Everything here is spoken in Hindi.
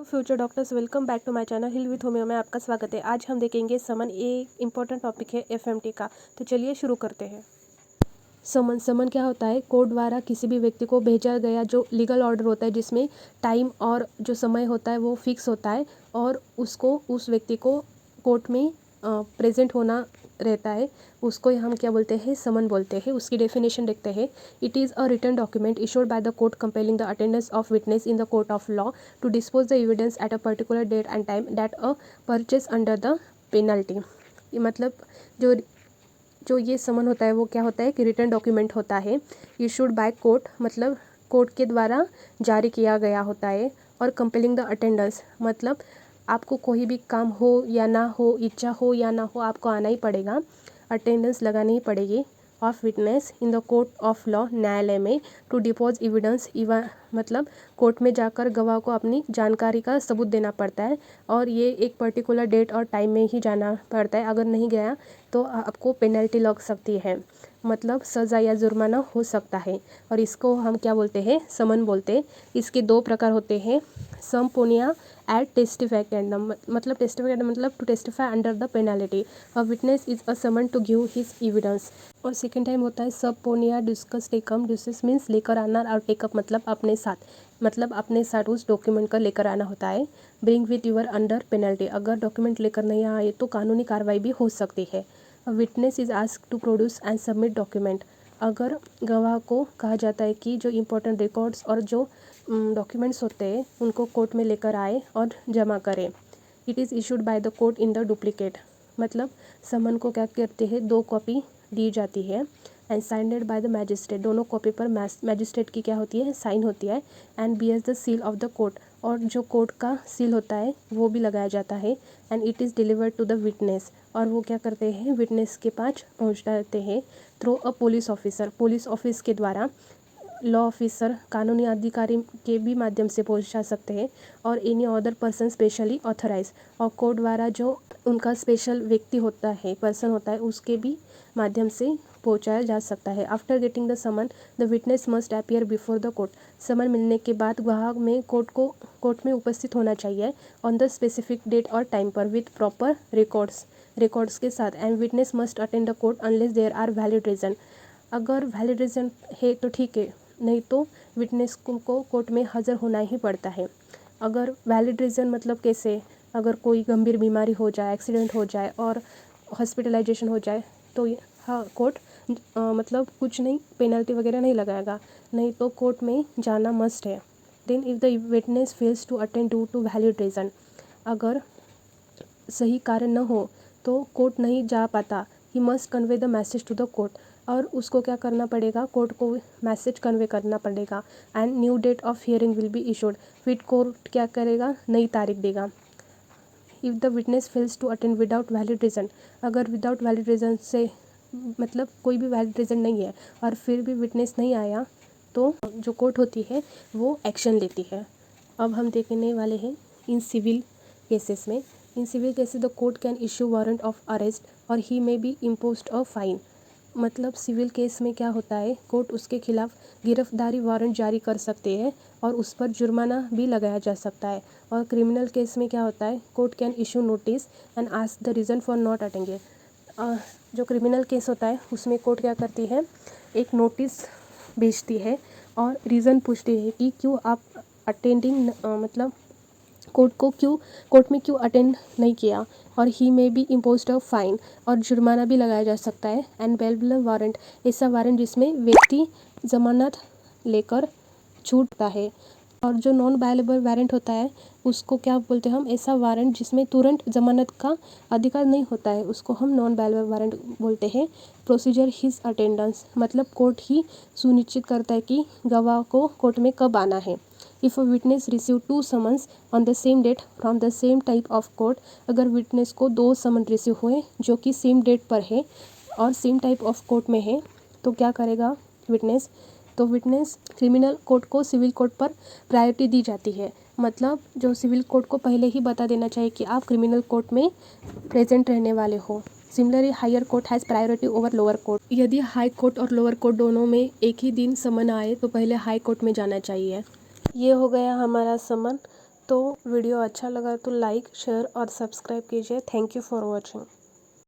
Future doctors, welcome back to my channel heal with homeo में आपका स्वागत है। आज हम देखेंगे समन। एक इम्पॉर्टेंट टॉपिक है एफएमटी का। तो चलिए शुरू करते हैं। समन क्या होता है? कोर्ट द्वारा किसी भी व्यक्ति को भेजा गया जो लीगल ऑर्डर होता है, जिसमें टाइम और जो समय होता है वो फिक्स होता है और उसको उस व्यक्ति को कोर्ट में प्रेजेंट होना रहता है। उसको हम क्या बोलते हैं? समन बोलते हैं। उसकी डेफिनेशन देखते हैं। It is a written document issued by the court compelling the attendance of witness in the court of law to dispose the evidence at a particular date and time that a purchase under the penalty. मतलब जो जो ये समन होता है वो क्या होता है कि रिटन डॉक्यूमेंट होता है, इशूड बाय कोर्ट, मतलब कोर्ट के द्वारा जारी किया गया होता है। और कंपेलिंग द अटेंडेंस, मतलब आपको कोई भी काम हो या ना हो, इच्छा हो या ना हो, आपको आना ही पड़ेगा, अटेंडेंस लगानी ही पड़ेगी of witness in the court of law, न्यायालय में, टू डिपोज एविडेंस मतलब कोर्ट में जाकर गवाह को अपनी जानकारी का सबूत देना पड़ता है। और ये एक पर्टिकुलर डेट और टाइम में ही जाना पड़ता है। अगर नहीं गया तो आपको पेनल्टी लग सकती है, मतलब सज़ा या जुर्माना हो सकता है। और इसको हम क्या बोलते हैं? समन बोलते हैं। इसके दो प्रकार होते हैं। सम पोनिया एट टेस्टिफैक्टेंडम, मतलब टेस्टिफैक्टेंडम मतलब to testify under the penalty. A witness is a summon to give his evidence. और सेकेंड टाइम होता है subpoena duces tecum. Duces means लेकर आना, और टेकअप मतलब अपने साथ, मतलब अपने साथ उस डॉक्यूमेंट का लेकर आना होता है। Bring with your under penalty, अगर डॉक्यूमेंट लेकर नहीं आए तो कानूनी कार्रवाई भी हो सकती है। A witness is asked to produce and submit document, अगर गवाह को कहा जाता है कि जो इम्पोर्टेंट रिकॉर्ड्स और जो डॉक्यूमेंट्स होते हैं उनको कोर्ट में लेकर आए और जमा करें। It is issued by the court in the duplicate, मतलब समन को क्या करते हैं? दो कॉपी दी जाती है। And signed by the magistrate, दोनों कॉपी पर मैजिस्ट्रेट की क्या होती है? साइन होती है। And bears the seal of the court, और जो कोर्ट का सील होता है वो भी लगाया जाता है। And it is delivered to the witness, और वो क्या करते हैं? विटनेस के पास पहुंचाते हैं through a police officer, police office के द्वारा। लॉ ऑफिसर, कानूनी अधिकारी के भी माध्यम से पहुंचा सकते हैं। और any other person specially authorise, और कोर्ट द्वारा जो उनका स्पेशल व्यक्ति होता है, पर्सन होता है, उसके भी माध्यम से पहुंचाया जा सकता है। After getting the summon the witness must appear before the court, summon मिलने के बाद गवाह में कोर्ट में उपस्थित होना चाहिए ऑन द स्पेसिफिक डेट और टाइम पर विद प्रॉपर रिकॉर्ड्स के साथ। And witness must attend the court unless there are valid reason, अगर वैलिड रीज़न है तो ठीक है, नहीं तो विटनेस को कोर्ट में हाज़िर होना ही पड़ता है। अगर वैलिड रीज़न मतलब कैसे? अगर कोई गंभीर बीमारी हो जाए, एक्सीडेंट हो जाए और हॉस्पिटलाइजेशन हो जाए तो हाँ, कोर्ट मतलब कुछ नहीं, पेनल्टी वगैरह नहीं लगाएगा, नहीं तो कोर्ट में जाना मस्ट है। Then if the witness fails to attend due to valid reason, अगर सही कारण न हो तो कोर्ट नहीं जा पाता। He must convey the message to the court, और उसको क्या करना पड़ेगा? कोर्ट को मैसेज कन्वे करना पड़ेगा। And new date of hearing will be issued, फिर कोर्ट क्या करेगा? नई तारीख देगा। If the witness fails to attend without valid reason, अगर विदाउट वैलिड रीज़न से, मतलब कोई भी वैलिड रीज़न नहीं है और फिर भी विटनेस नहीं आया, तो जो कोर्ट होती है वो एक्शन लेती है। अब हम देखने वाले हैं इन सिविल केसेस में। In civil cases the court can issue warrant of arrest और he may be imposed a fine, मतलब सिविल केस में क्या होता है? कोर्ट उसके खिलाफ गिरफ्तारी वारंट जारी कर सकते हैं और उस पर जुर्माना भी लगाया जा सकता है। और क्रिमिनल केस में क्या होता है? Court can issue notice and ask the reason for not attending. जो क्रिमिनल केस होता है उसमें कोर्ट क्या करती है? एक नोटिस भेजती है और रीज़न पूछती है कि क्यों आप अटेंडिंग, मतलब कोर्ट में क्यों अटेंड नहीं किया। और ही में भी इम्पोज्ड अ फाइन, और जुर्माना भी लगाया जा सकता है। एंड बेल वारंट, ऐसा वारंट जिसमें व्यक्ति जमानत लेकर छूटता है। और जो नॉन बायलेबल वारंट होता है उसको क्या बोलते हैं हम? ऐसा वारंट जिसमें तुरंत जमानत का अधिकार नहीं होता है, उसको हम नॉन बायलेबल वारंट बोलते हैं। प्रोसीजर हिज अटेंडेंस, मतलब कोर्ट ही सुनिश्चित करता है कि गवाह को कोर्ट में कब आना है। If a witness receive 2 summons on the same date from the same type of court, अगर विटनेस को 2 समन रिसीव हुए जो कि सेम डेट पर है और सेम टाइप ऑफ कोर्ट में है, तो क्या करेगा विटनेस? तो विटनेस क्रिमिनल कोर्ट को सिविल कोर्ट पर प्रायोरिटी दी जाती है, मतलब जो सिविल कोर्ट को पहले ही बता देना चाहिए कि आप क्रिमिनल कोर्ट में प्रेजेंट रहने वाले हो। Similarly higher court has priority over lower court, यदि हाई कोर्ट और लोअर कोर्ट दोनों में एक ही दिन समन आए तो पहले हाई कोर्ट में जाना चाहिए। ये हो गया हमारा समन। तो वीडियो अच्छा लगा तो लाइक शेयर और सब्सक्राइब कीजिए। Thank you for watching.